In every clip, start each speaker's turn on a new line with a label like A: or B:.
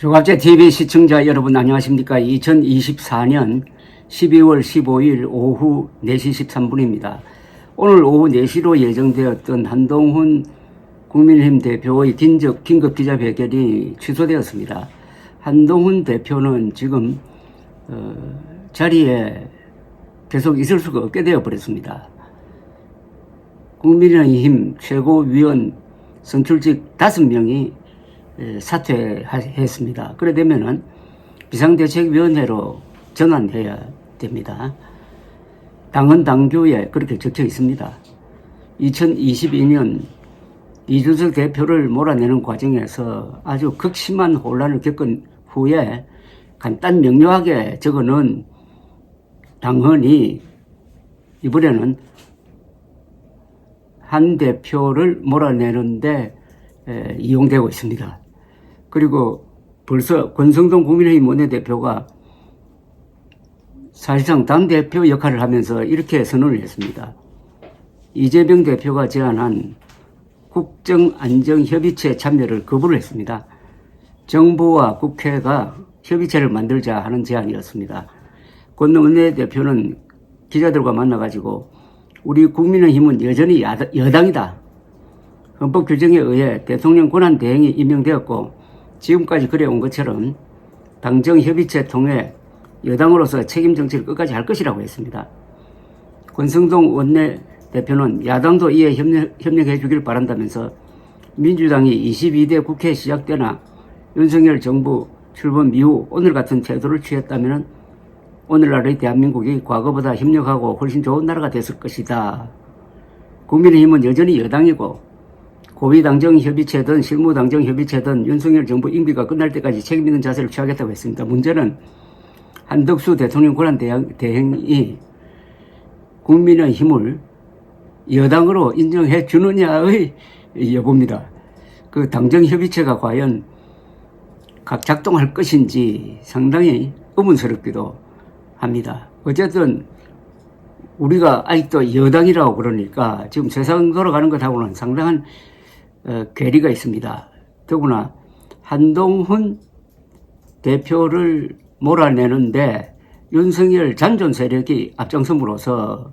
A: 교갑제 TV 시청자 여러분 안녕하십니까. 2024년 12월 15일 오후 4시 13분입니다. 오늘 오후 4시로 예정되었던 한동훈 국민의힘 대표의 긴급 기자회견이 취소되었습니다. 한동훈 대표는 지금 자리에 계속 있을 수가 없게 되어버렸습니다. 국민의힘 최고위원 선출직 5명이 사퇴했습니다. 그래 되면은 비상대책위원회로 전환해야 됩니다. 당헌 당규에 그렇게 적혀 있습니다. 2022년 이준석 대표를 몰아내는 과정에서 아주 극심한 혼란을 겪은 후에 간단 명료하게 적어놓은 당헌이 이번에는 한 대표를 몰아내는데 이용되고 있습니다. 그리고 벌써 권성동 국민의힘 원내대표가 사실상 당대표 역할을 하면서 이렇게 선언을 했습니다. 이재명 대표가 제안한 국정안정협의체 참여를 거부를 했습니다. 정부와 국회가 협의체를 만들자 하는 제안이었습니다. 권 원내대표는 기자들과 만나가지고 우리 국민의힘은 여전히 여당이다. 헌법 규정에 의해 대통령 권한 대행이 임명되었고 지금까지 그래온 것처럼 당정협의체 통해 여당으로서 책임 정치를 끝까지 할 것이라고 했습니다. 권성동 원내대표는 야당도 이에 협력해 주길 바란다면서 민주당이 22대 국회 시작 때나 윤석열 정부 출범 이후 오늘 같은 태도를 취했다면 오늘날의 대한민국이 과거보다 협력하고 훨씬 좋은 나라가 됐을 것이다. 국민의힘은 여전히 여당이고 고위당정협의체든 실무당정협의체든 윤석열 정부 임기가 끝날 때까지 책임 있는 자세를 취하겠다고 했습니다. 문제는 한덕수 대통령 권한 대행이 국민의힘을 여당으로 인정해 주느냐의 여부입니다. 그 당정협의체가 과연 각 작동할 것인지 상당히 의문스럽기도 합니다. 어쨌든 우리가 아직도 여당이라고 그러니까 지금 세상 돌아가는 것하고는 상당한 괴리가 있습니다. 더구나 한동훈 대표를 몰아내는데 윤석열 잔존 세력이 앞장섬으로써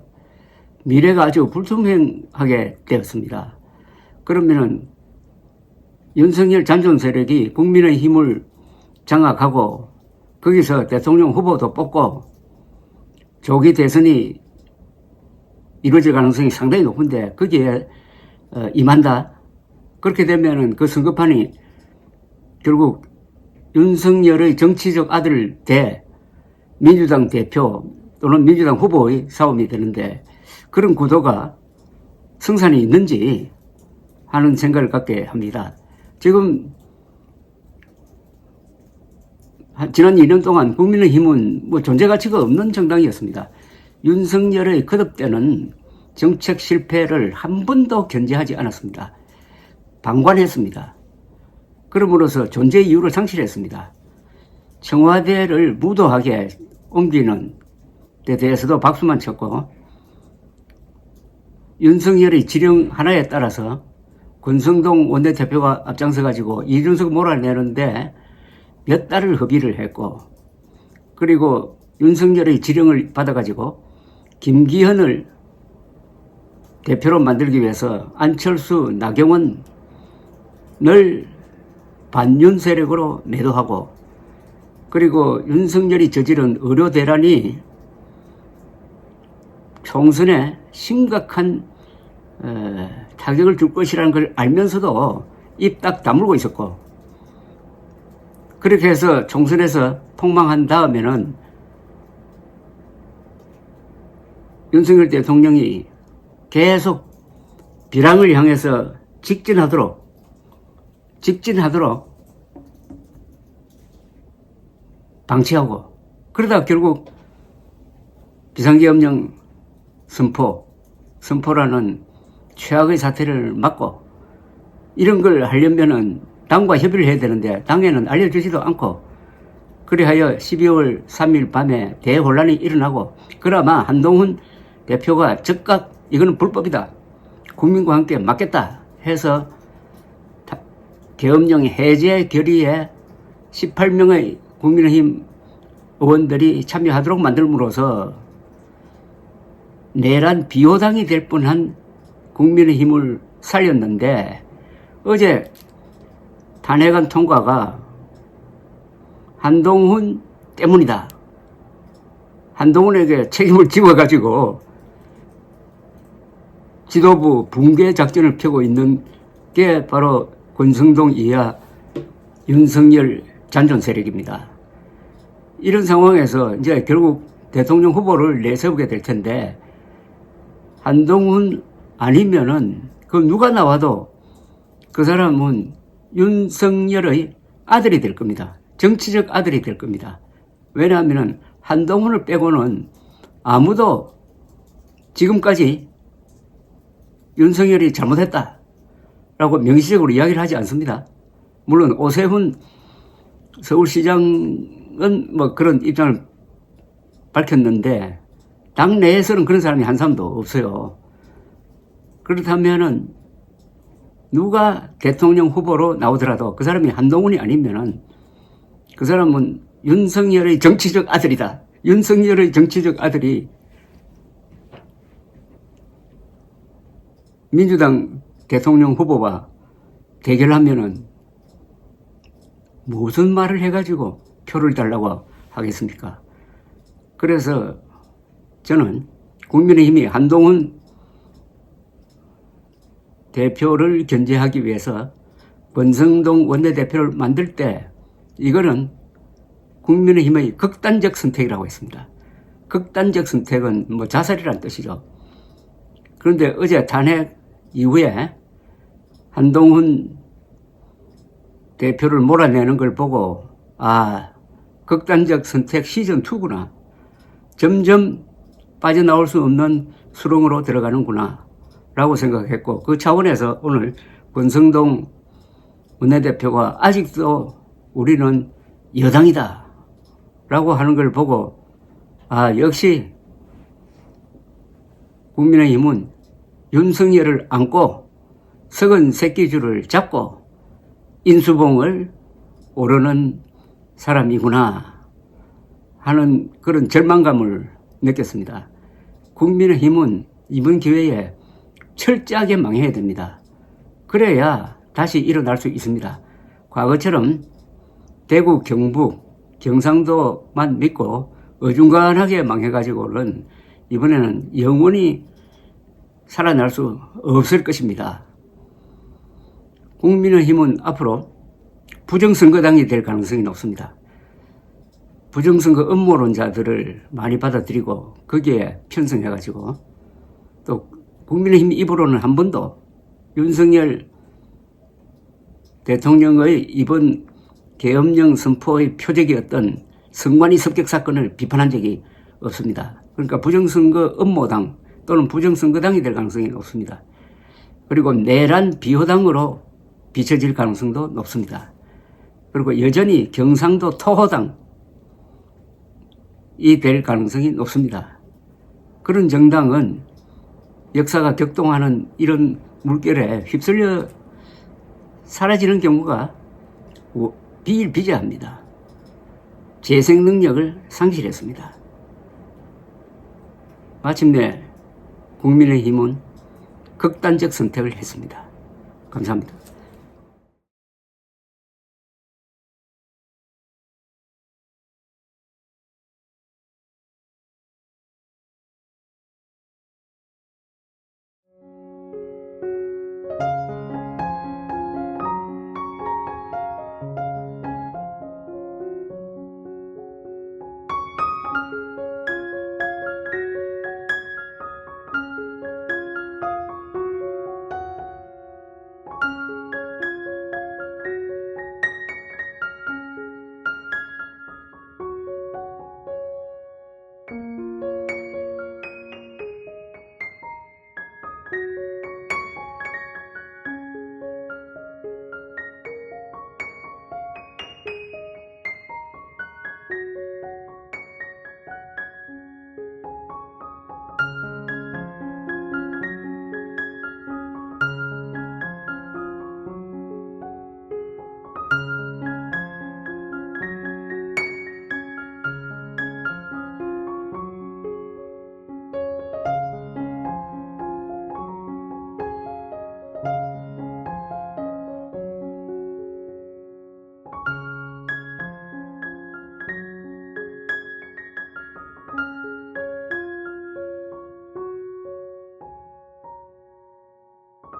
A: 미래가 아주 불투명하게 되었습니다. 그러면은 윤석열 잔존 세력이 국민의힘을 장악하고 거기서 대통령 후보도 뽑고 조기 대선이 이루어질 가능성이 상당히 높은데 거기에 임한다. 그렇게 되면은 그 선거판이 결국 윤석열의 정치적 아들 대 민주당 대표 또는 민주당 후보의 싸움이 되는데 그런 구도가 승산이 있는지 하는 생각을 갖게 합니다. 지금 지난 2년 동안 국민의힘은 존재 가치가 없는 정당이었습니다. 윤석열의 거듭되는 정책 실패를 한 번도 견제하지 않았습니다. 방관했습니다. 그러므로서 존재 이유를 상실했습니다. 청와대를 무도하게 옮기는 데 대해서도 박수만 쳤고 윤석열의 지령 하나에 따라서 권성동 원내대표가 앞장서가지고 이준석 몰아내는데 몇 달을 허비를 했고 그리고 윤석열의 지령을 받아가지고 김기현을 대표로 만들기 위해서 안철수, 나경원을 반윤 세력으로 매도하고 그리고 윤석열이 저지른 의료 대란이 총선에 심각한 타격을 줄 것이라는 걸 알면서도 입 딱 다물고 있었고 그렇게 해서 총선에서 폭망한 다음에는 윤석열 대통령이 계속 벼랑을 향해서 직진하도록 방치하고 그러다 결국 비상계엄령 선포라는 최악의 사태를 막고 이런 걸 하려면은 당과 협의를 해야 되는데 당에는 알려주지도 않고 그리하여 12월 3일 밤에 대혼란이 일어나고 그나마 한동훈 대표가 즉각 이거는 불법이다. 국민과 함께 막겠다 해서 계엄령 해제 결의에 18명의 국민의힘 의원들이 참여하도록 만들므로써 내란 비호당이 될 뻔한 국민의힘을 살렸는데, 어제 탄핵안 통과가 한동훈 때문이다. 한동훈에게 책임을 집어가지고 지도부 붕괴 작전을 펴고 있는 게 바로 권성동 이하 윤석열 잔존 세력입니다. 이런 상황에서 이제 결국 대통령 후보를 내세우게 될 텐데, 한동훈 아니면은 그 누가 나와도 그 사람은 윤석열의 아들이 될 겁니다. 정치적 아들이 될 겁니다. 왜냐하면 한동훈을 빼고는 아무도 지금까지 윤석열이 잘못했다라고 명시적으로 이야기를 하지 않습니다. 물론 오세훈 서울시장은 뭐 그런 입장을 밝혔는데 당 내에서는 그런 사람이 한 사람도 없어요. 그렇다면은 누가 대통령 후보로 나오더라도 그 사람이 한동훈이 아니면은 그 사람은 윤석열의 정치적 아들이다. 윤석열의 정치적 아들이 민주당 대통령 후보와 대결하면은 무슨 말을 해가지고 표를 달라고 하겠습니까? 그래서 저는 국민의힘이 한동훈 대표를 견제하기 위해서 권성동 원내대표를 만들 때 이거는 국민의힘의 극단적 선택이라고 했습니다. 극단적 선택은 뭐 자살이란 뜻이죠. 그런데 어제 탄핵 이후에 한동훈 대표를 몰아내는 걸 보고 극단적 선택 시즌2구나. 점점 빠져나올 수 없는 수렁으로 들어가는구나 라고 생각했고, 그 차원에서 오늘 권성동 원내대표가 아직도 우리는 여당이다 라고 하는 걸 보고 역시 국민의힘은 윤석열을 안고 석은 새끼줄을 잡고 인수봉을 오르는 사람이구나 하는 그런 절망감을 느꼈습니다. 국민의힘은 이번 기회에 철저하게 망해야 됩니다. 그래야 다시 일어날 수 있습니다. 과거처럼 대구, 경북, 경상도만 믿고 어중간하게 망해가지고는 이번에는 영원히 살아날 수 없을 것입니다. 국민의힘은 앞으로 부정선거당이 될 가능성이 높습니다. 부정선거 음모론자들을 많이 받아들이고 거기에 편성해가지고 또 국민의힘 입으로는 한 번도 윤석열 대통령의 이번 계엄령 선포의 표적이었던 성관이 습격 사건을 비판한 적이 없습니다. 그러니까 부정선거 음모당 또는 부정선거당이 될 가능성이 높습니다. 그리고 내란 비호당으로 비춰질 가능성도 높습니다. 그리고 여전히 경상도 토호당이 될 가능성이 높습니다. 그런 정당은 역사가 격동하는 이런 물결에 휩쓸려 사라지는 경우가 비일비재합니다. 재생 능력을 상실했습니다. 마침내 국민의힘은 극단적 선택을 했습니다. 감사합니다.